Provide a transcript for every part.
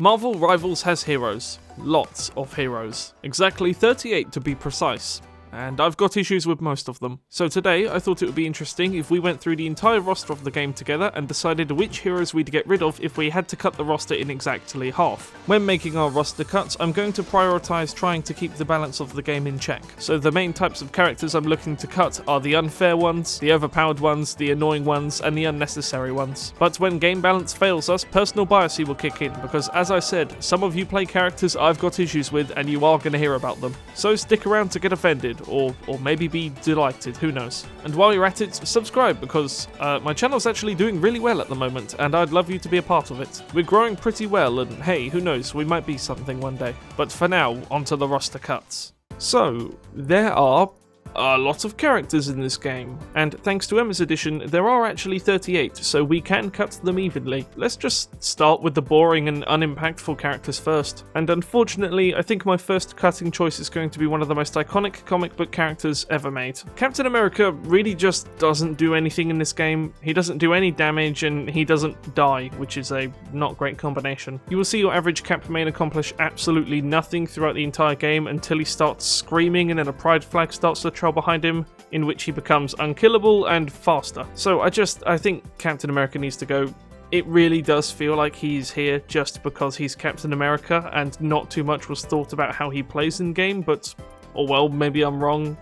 Marvel Rivals has heroes. Lots of heroes. Exactly 38 to be precise. And I've got issues with most of them. So today, I thought it would be interesting if we went through the entire roster of the game together and decided which heroes we'd get rid of if we had to cut the roster in exactly half. When making our roster cuts, I'm going to prioritise trying to keep the balance of the game in check. So the main types of characters I'm looking to cut are the unfair ones, the overpowered ones, the annoying ones, and the unnecessary ones. But when game balance fails us, personal bias will kick in, because as I said, some of you play characters I've got issues with and you are going to hear about them. So stick around to get offended. Or maybe be delighted, who knows. And while you're at it, subscribe, because my channel's actually doing really well at the moment, and I'd love you to be a part of it. We're growing pretty well, and hey, who knows, we might be something one day. But for now, onto the roster cuts. So, there are a lot of characters in this game, and thanks to Emma's edition, there are actually 38, so we can cut them evenly. Let's just start with the boring and unimpactful characters first. And unfortunately, I think my first cutting choice is going to be one of the most iconic comic book characters ever made. Captain America really just doesn't do anything in this game. He doesn't do any damage, and he doesn't die, which is a not great combination. You will see your average Cap main accomplish absolutely nothing throughout the entire game until he starts screaming and then a pride flag starts to trail behind him, in which he becomes unkillable and faster. So I think Captain America needs to go. It really does feel like he's here just because he's Captain America and not too much was thought about how he plays in game, but oh well, maybe I'm wrong.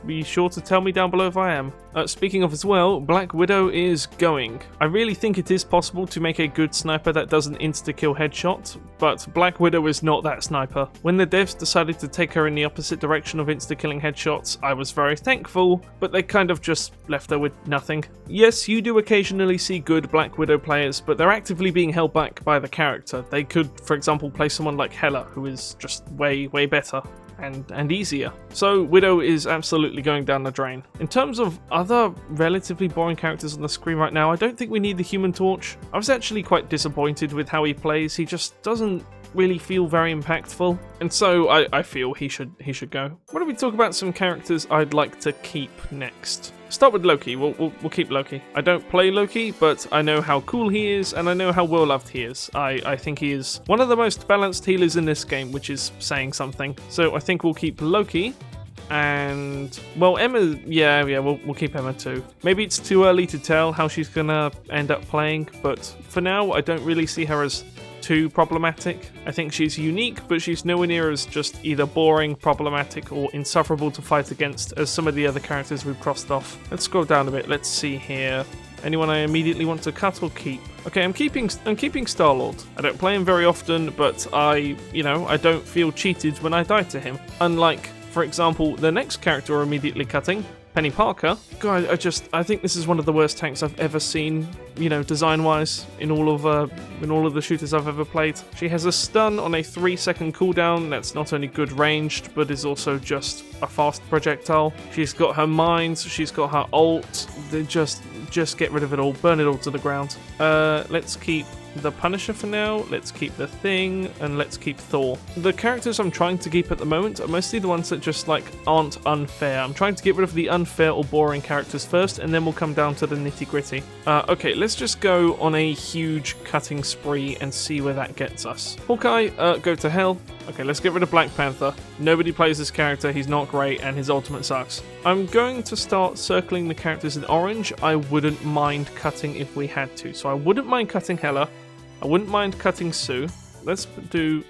Be sure to tell me down below if I am. Speaking of as well, Black Widow is going. I really think it is possible to make a good sniper that does an insta-kill headshot, but Black Widow is not that sniper. When the devs decided to take her in the opposite direction of insta-killing headshots, I was very thankful, but they kind of just left her with nothing. Yes, you do occasionally see good Black Widow players, but they're actively being held back by the character. They could, for example, play someone like Hela, who is just way better. And easier. So Widow is absolutely going down the drain. In terms of other relatively boring characters on the screen right now, I don't think we need the Human Torch. I was actually quite disappointed with how he plays. He just doesn't really feel very impactful, and so I feel he should go. Why don't we talk about some characters I'd like to keep next? Start with Loki. We'll keep Loki. I don't play Loki, but I know how cool he is, and I know how well loved he is. I think he is one of the most balanced healers in this game, which is saying something. So I think we'll keep Loki. And, well, Emma, yeah, we'll keep Emma too. Maybe it's too early to tell how she's gonna end up playing, but for now, I don't really see her as too problematic. I think she's unique, but she's nowhere near as just either boring, problematic, or insufferable to fight against as some of the other characters we've crossed off. Let's scroll down a bit. Let's see here. Anyone I immediately want to cut or keep? Okay, I'm keeping Star-Lord. I don't play him very often, but I don't feel cheated when I die to him. Unlike, for example, the next character we're immediately cutting, Penny Parker. God, I think this is one of the worst tanks I've ever seen, design-wise, in all of the shooters I've ever played. She has a stun on a 3-second cooldown that's not only good ranged, but is also just a fast projectile. She's got her mines, she's got her ult. Just get rid of it all, burn it all to the ground. Let's keep the Punisher for now, let's keep the Thing, and let's keep Thor. The characters I'm trying to keep at the moment are mostly the ones that just aren't unfair. I'm trying to get rid of the unfair or boring characters first, and then we'll come down to the nitty gritty. Okay, let's just go on a huge cutting spree and see where that gets us. Hawkeye, go to hell. Okay, let's get rid of Black Panther. Nobody plays this character, he's not great, and his ultimate sucks. I'm going to start circling the characters in orange. I wouldn't mind cutting if we had to. So I wouldn't mind cutting Hela. I wouldn't mind cutting Sue. Let's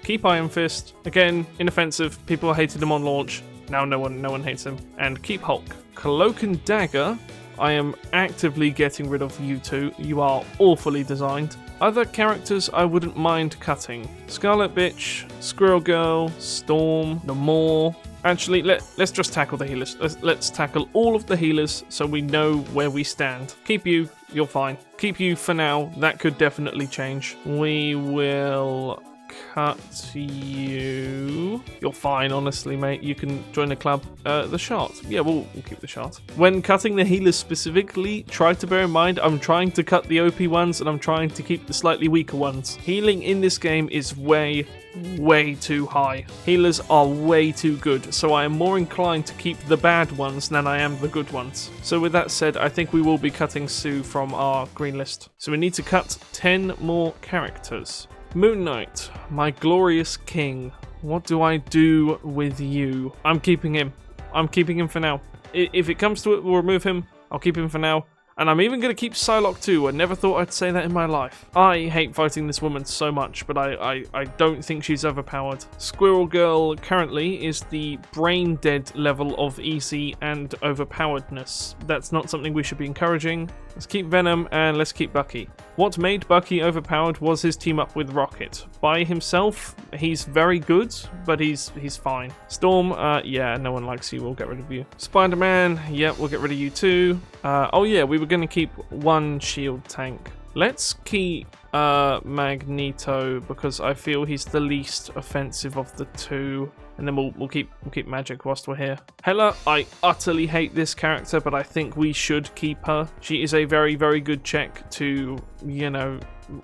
keep Iron Fist. Again, inoffensive. People hated him on launch. Now no one hates him. And keep Hulk. Cloak and Dagger. I am actively getting rid of you two. You are awfully designed. Other characters I wouldn't mind cutting. Scarlet Bitch, Squirrel Girl, Storm, Namor. Actually, let's just tackle the healers. Let's tackle all of the healers so we know where we stand. Keep you, you're fine. Keep you for now, that could definitely change. We will cut you. You're fine, honestly, mate. You can join the club. The shot. Yeah, we'll keep the shot. When cutting the healers specifically, try to bear in mind I'm trying to cut the OP ones and I'm trying to keep the slightly weaker ones. Healing in this game is way too high. Healers are way too good, so I am more inclined to keep the bad ones than I am the good ones. So with that said, I think we will be cutting Sue from our green list. So we need to cut 10 more characters. Moonlight, my glorious king. What do I do with you? I'm keeping him. I'm keeping him for now. If it comes to it, we'll remove him. I'll keep him for now. And I'm even going to keep Psylocke too. I never thought I'd say that in my life. I hate fighting this woman so much, but I don't think she's overpowered. Squirrel Girl currently is the brain dead level of easy and overpoweredness. That's not something we should be encouraging. Let's keep Venom and let's keep Bucky. What made Bucky overpowered was his team up with Rocket. By himself, he's very good, but he's fine. Storm, yeah, no one likes you, we'll get rid of you. Spider-Man, yeah, we'll get rid of you too. Oh yeah, we were going to keep one shield tank. Let's keep Magneto because I feel he's the least offensive of the two. And then we'll keep Magic whilst we're here. Hela, I utterly hate this character, but I think we should keep her. She is a very, very good check to, you know,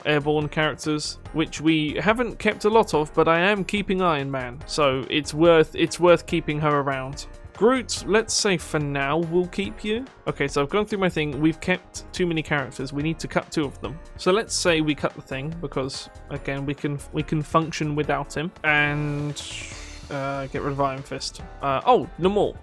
airborne characters, which we haven't kept a lot of, but I am keeping Iron Man, so it's worth keeping her around. Groot, let's say for now we'll keep you. Okay, so I've gone through my thing. We've kept too many characters. We need to cut 2 of them. So let's say we cut the Thing because again we can function without him and get rid of Iron Fist. Oh, Namor.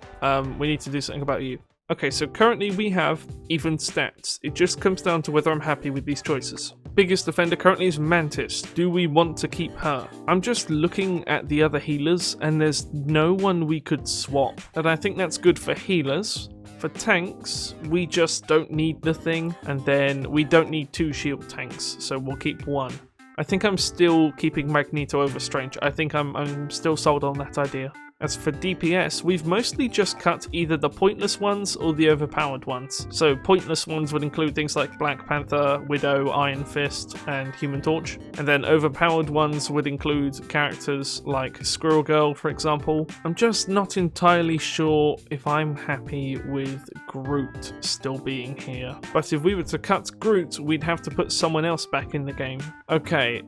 We need to do something about you. Okay, so currently we have even stats. It just comes down to whether I'm happy with these choices. Biggest defender currently is Mantis. Do we want to keep her? I'm just looking at the other healers and there's no one we could swap. And I think that's good for healers. For tanks, we just don't need the Thing. And then we don't need 2 shield tanks, so we'll keep 1. I think I'm still keeping Magneto over Strange. I think I'm still sold on that idea. As for DPS, we've mostly just cut either the pointless ones or the overpowered ones. So pointless ones would include things like Black Panther, Widow, Iron Fist, and Human Torch. And then overpowered ones would include characters like Squirrel Girl, for example. I'm just not entirely sure if I'm happy with Groot still being here. But if we were to cut Groot, we'd have to put someone else back in the game. Okay,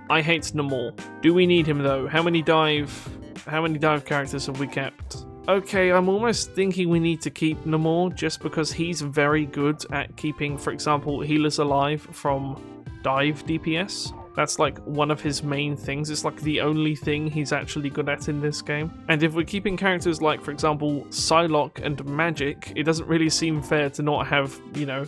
I hate Namor. Do we need him though? How many dive characters have we kept? Okay, I'm almost thinking we need to keep Namor just because he's very good at keeping, for example, healers alive from dive DPS. That's like one of his main things. It's like the only thing he's actually good at in this game. And if we're keeping characters like, for example, Psylocke and Magic, it doesn't really seem fair to not have, you know,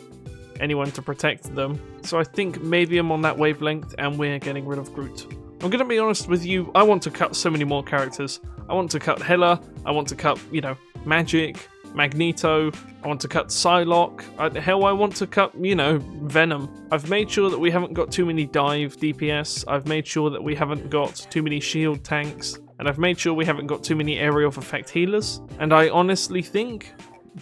anyone to protect them. So I think maybe I'm on that wavelength and we're getting rid of Groot. I'm going to be honest with you, I want to cut so many more characters. I want to cut Hela, I want to cut, you know, Magic, Magneto, I want to cut Psylocke, hell I want to cut, you know, Venom. I've made sure that we haven't got too many dive DPS, I've made sure that we haven't got too many shield tanks, and I've made sure we haven't got too many area of effect healers, and I honestly think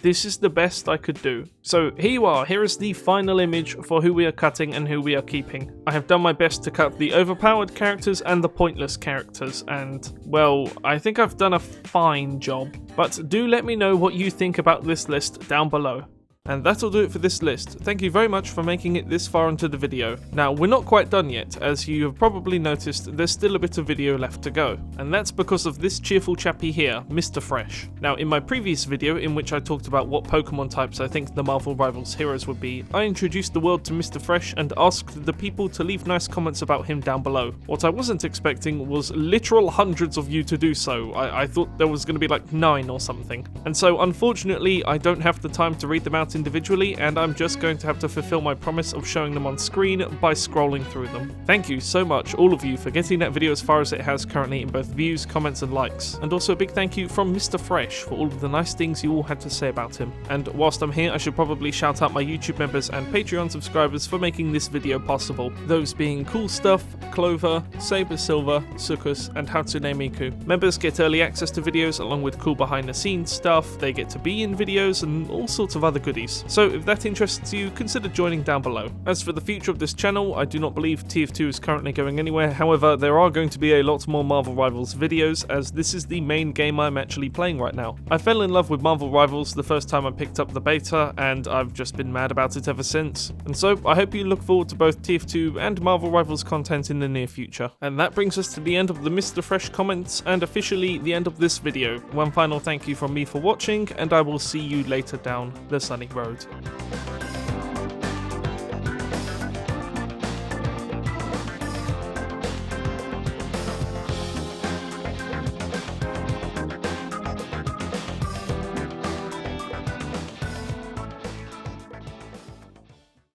this is the best I could do. So here you are, here is the final image for who we are cutting and who we are keeping. I have done my best to cut the overpowered characters and the pointless characters, and well, I think I've done a fine job. But do let me know what you think about this list down below. And that'll do it for this list. Thank you very much for making it this far into the video. Now, we're not quite done yet. As you have probably noticed, there's still a bit of video left to go. And that's because of this cheerful chappy here, Mr. Fresh. Now, in my previous video, in which I talked about what Pokemon types I think the Marvel Rivals heroes would be, I introduced the world to Mr. Fresh and asked the people to leave nice comments about him down below. What I wasn't expecting was literal hundreds of you to do so. I thought there was going to be like 9 or something. And so, unfortunately, I don't have the time to read them out individually, and I'm just going to have to fulfill my promise of showing them on screen by scrolling through them. Thank you so much, all of you, for getting that video as far as it has currently in both views, comments and likes. And also a big thank you from Mr. Fresh for all of the nice things you all had to say about him. And whilst I'm here, I should probably shout out my YouTube members and Patreon subscribers for making this video possible. Those being Cool Stuff, Clover, Saber Silver, Sukus and Hatsune Miku. Members get early access to videos along with cool behind the scenes stuff, they get to be in videos and all sorts of other goodies. So if that interests you, consider joining down below. As for the future of this channel, I do not believe TF2 is currently going anywhere. However, there are going to be a lot more Marvel Rivals videos, as this is the main game I'm actually playing right now. I fell in love with Marvel Rivals the first time I picked up the beta, and I've just been mad about it ever since. And so I hope you look forward to both TF2 and Marvel Rivals content in the near future. And that brings us to the end of the Mr. Fresh comments, and officially the end of this video. One final thank you from me for watching, and I will see you later down the sunny road.